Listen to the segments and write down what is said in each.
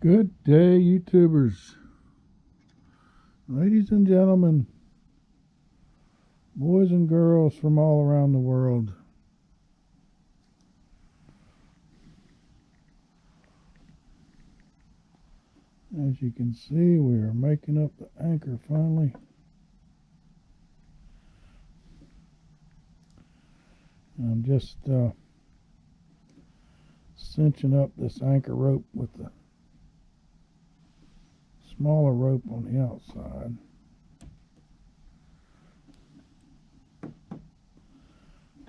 Good day, YouTubers, ladies and gentlemen, boys and girls from all around the world. As you can see, we are making up the anchor finally. I'm just cinching up this anchor rope with the smaller rope on the outside.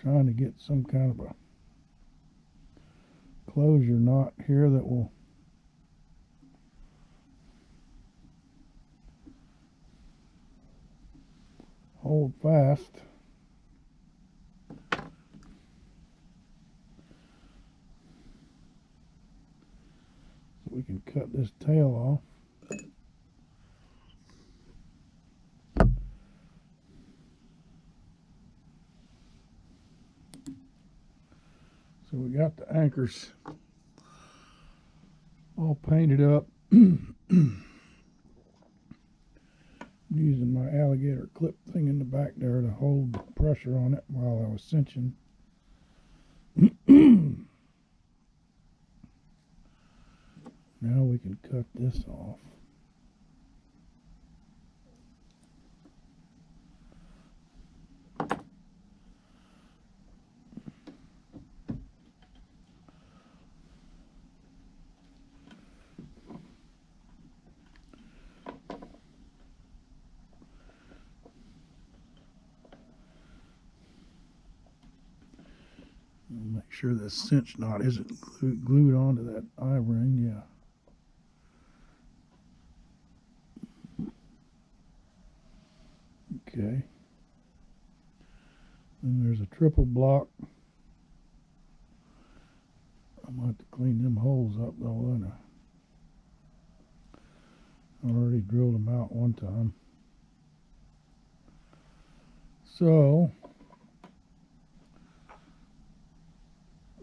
Trying to get some kind of a closure knot here that will hold fast. So we can cut this tail off. So we got the anchors all painted up. Using my alligator clip thing in the back there to hold the pressure on it while I was cinching. Now we can cut this off. Make sure the cinch knot isn't glued onto that I-ring. Yeah. Okay. Then there's a triple block. I'm going to have to clean them holes up though. I already drilled them out one time. So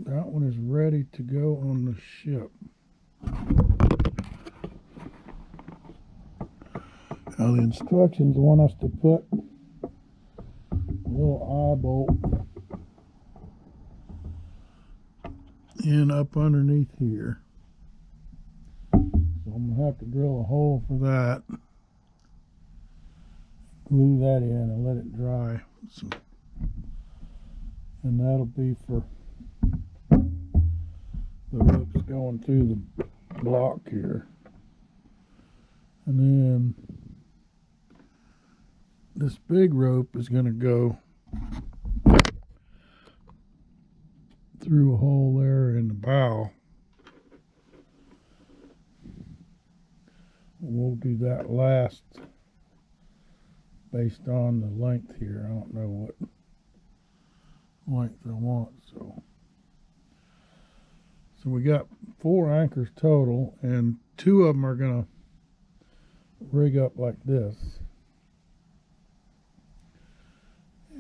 that one is ready to go on the ship. Now the instructions want us to put a little eye bolt in up underneath here. So I'm going to have to drill a hole for that. Glue that in and let it dry. And that'll be for the ropes going through the block here. And then this big rope is going to go through a hole there in the bow. We'll do that last based on the length here. I don't know what length I want, so we got 4 anchors total, and 2 of them are going to rig up like this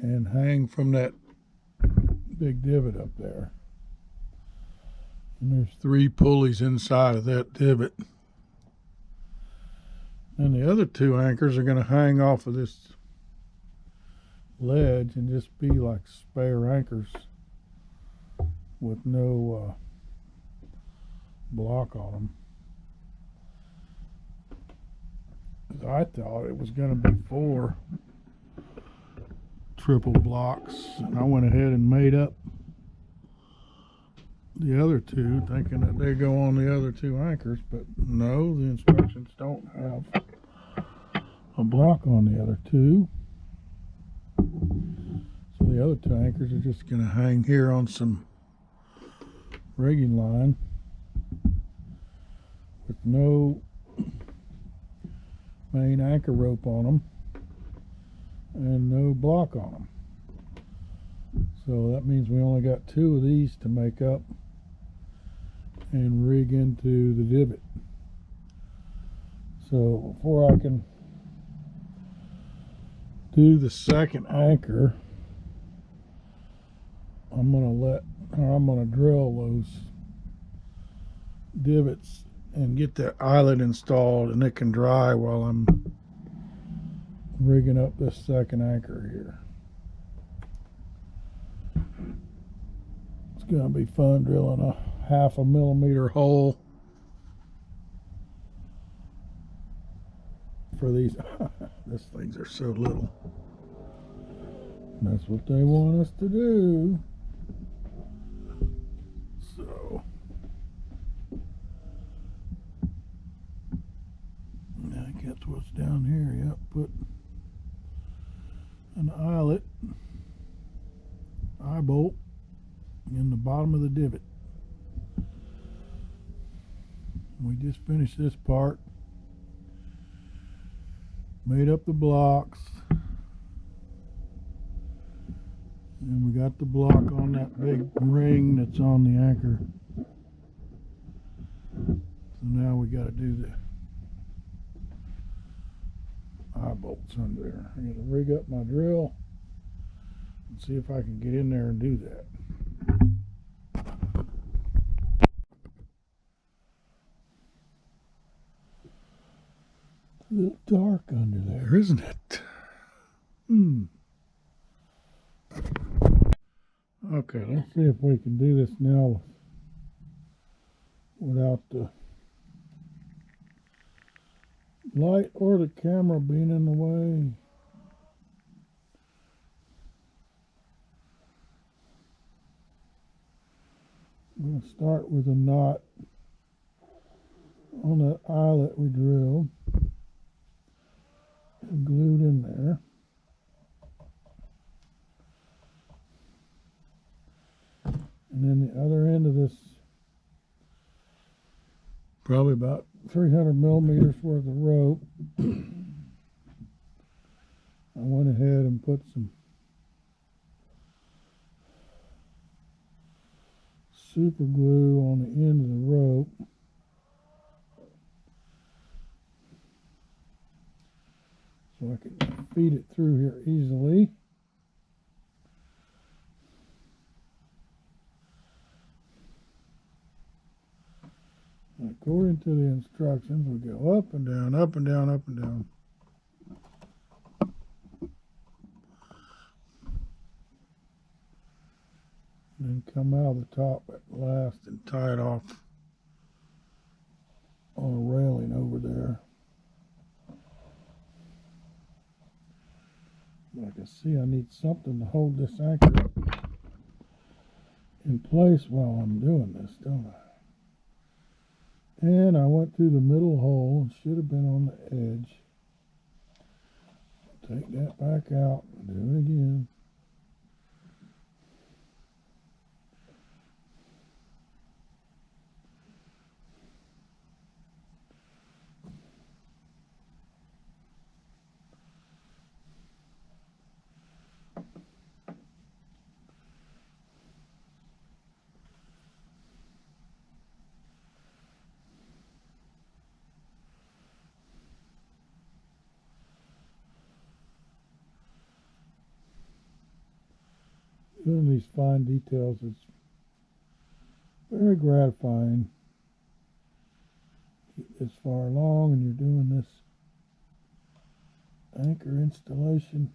and hang from that big divot up there. And there's 3 pulleys inside of that divot. And the other 2 anchors are going to hang off of this ledge and just be like spare anchors with no block on them. I thought it was going to be 4 triple blocks, and I went ahead and made up the other 2 thinking that they go on the other 2 anchors, but no, the instructions don't have a block on the other 2. So the other 2 anchors are just going to hang here on some rigging line with no main anchor rope on them and no block on them. So that means we only got 2 of these to make up and rig into the divot. So before I can do the second anchor, I'm going to drill those divots and get that eyelet installed, and it can dry while I'm rigging up this second anchor here. It's going to be fun drilling a 1/2 millimeter hole for these. These things are so little. That's what they want us to do. So I guess what's down here, yep, put an eyelet, eye bolt in the bottom of the divot. We just finished this part, made up the blocks, and we got the block on that big ring that's on the anchor. So now we got to do the eye bolts under there. I'm going to rig up my drill and see if I can get in there and do that. It's a little dark under there, isn't it? Okay, let's see if we can do this now without the light or the camera being in the way. I'm going to start with a knot on that eyelet we drilled and glued in there. And then the other end of this, probably about 300 millimeters worth of rope, I went ahead and put some super glue on the end of the rope. So I can feed it through here easily. According to the instructions, we go up and down, up and down, up and down. And then come out of the top at last and tie it off on a railing over there. But I can see I need something to hold this anchor in place while I'm doing this, don't I? And I went through the middle hole and should have been on the edge. Take that back out and do it again. Doing these fine details is very gratifying. Get this far along and you're doing this anchor installation.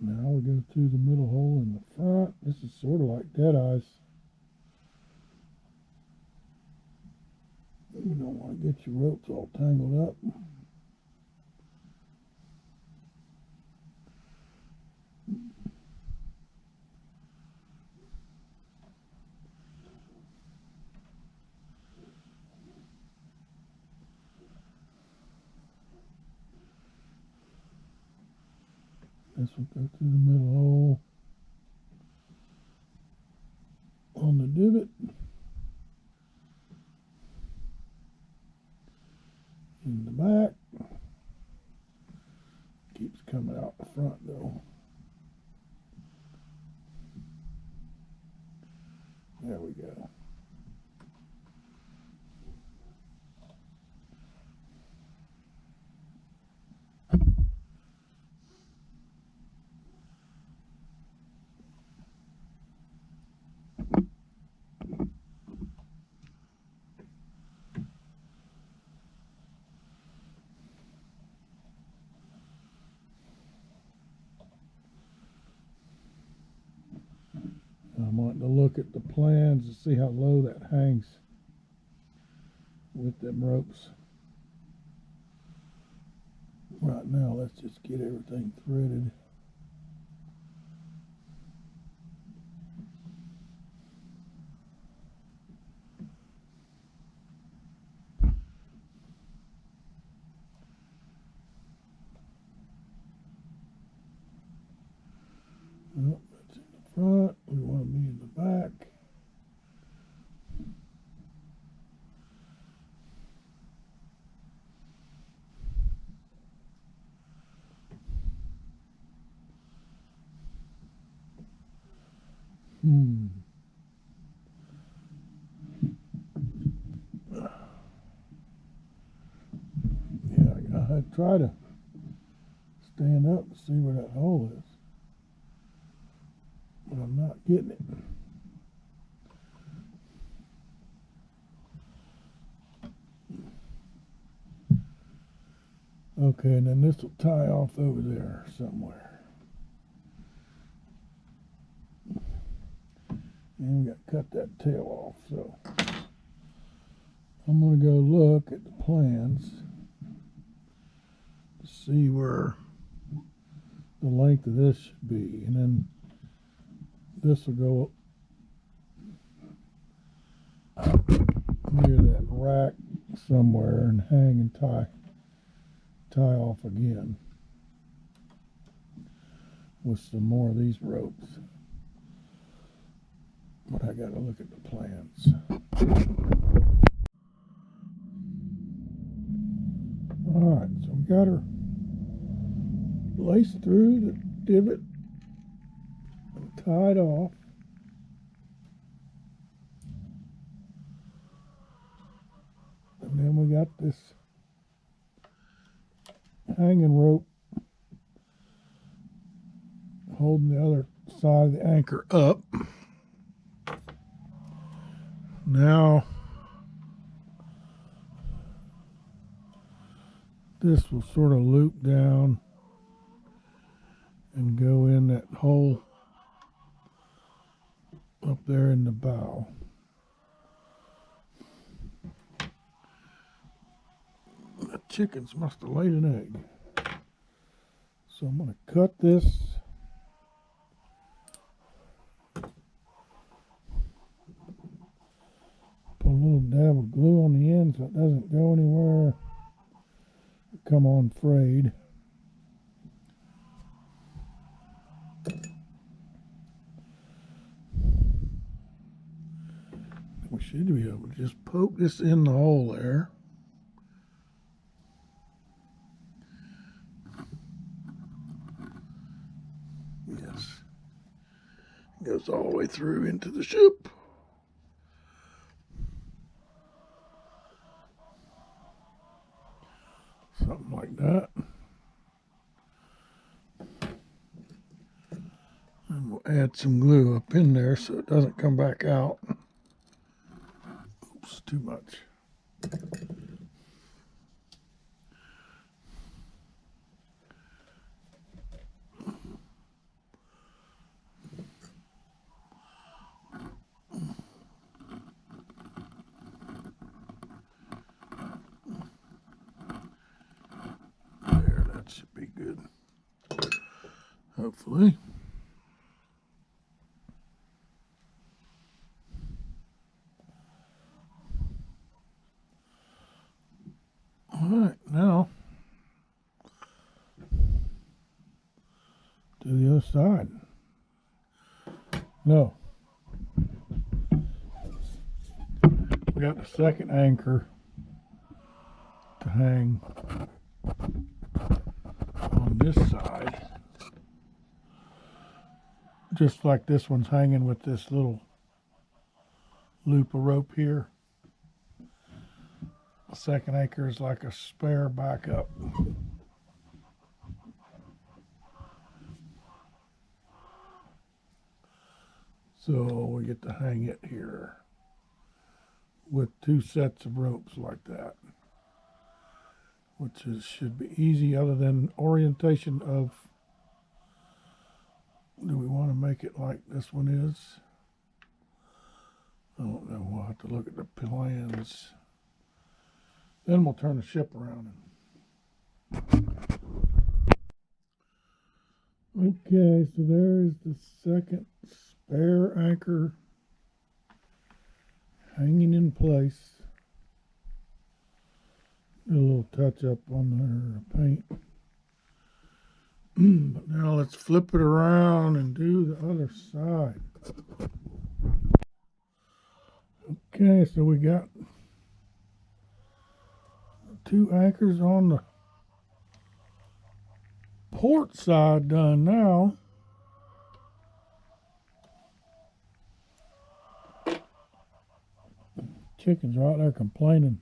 Now we go through the middle hole in the front. This is sort of like dead eyes. You don't want to get your ropes all tangled up. This will go through the middle hole on the divot. keeps coming out the front though. There we go. I'm wanting to look at the plans to see how low that hangs with them ropes. Right now, let's just get everything threaded. Oh, that's in the front. We want to be in the back. Yeah, I try to stand up and see where that hole is, but I'm not getting it. Okay, and then this will tie off over there somewhere. And we got to cut that tail off, so I'm going to go look at the plans to see where the length of this should be, and then this will go near that rack somewhere and hang and tie off again with some more of these ropes. But I got to look at the plans. Alright, so we got her laced through the divot and tied off. And then we got this hanging rope holding the other side of the anchor up. Now this will sort of loop down and go in that hole up there in the bow. The chickens must have laid an egg. So I'm going to cut this. Put a little dab of glue on the end so it doesn't go anywhere. Come on frayed. We should be able to just poke this in the hole there. Yes. Goes all the way through into the ship. Something like that. And we'll add some glue up in there so it doesn't come back out. Oops, too much. There, that should be good. Hopefully. Alright, now to the other side. No. We got the second anchor to hang on this side. Just like this one's hanging with this little loop of rope here. The second anchor is like a spare backup. So we get to hang it here with two sets of ropes like that, which should be easy, other than orientation of, do we want to make it like this one is? I don't know. We'll have to look at the plans. Then we'll turn the ship around. Okay, so there's the second spare anchor hanging in place. A little touch up on her paint. But now let's flip it around and do the other side. Okay, so we got two anchors on the port side done now. Chicken's right there complaining.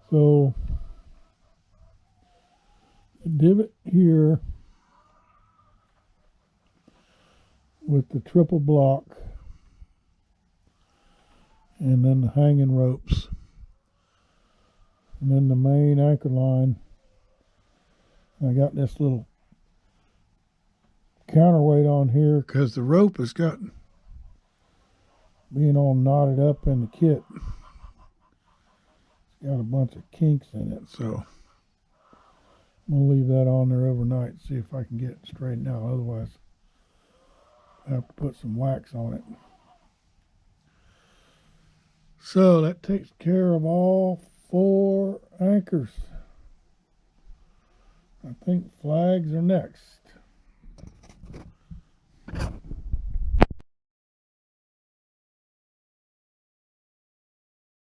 So the divot here with the triple block, and then the hanging ropes, and then the main anchor line. I got this little counterweight on here because the rope has got being all knotted up in the kit. It's got a bunch of kinks in it, so I'm gonna leave that on there overnight, see if I can get it straightened out. Otherwise, I have to put some wax on it. So that takes care of all 4 anchors. I think flags are next.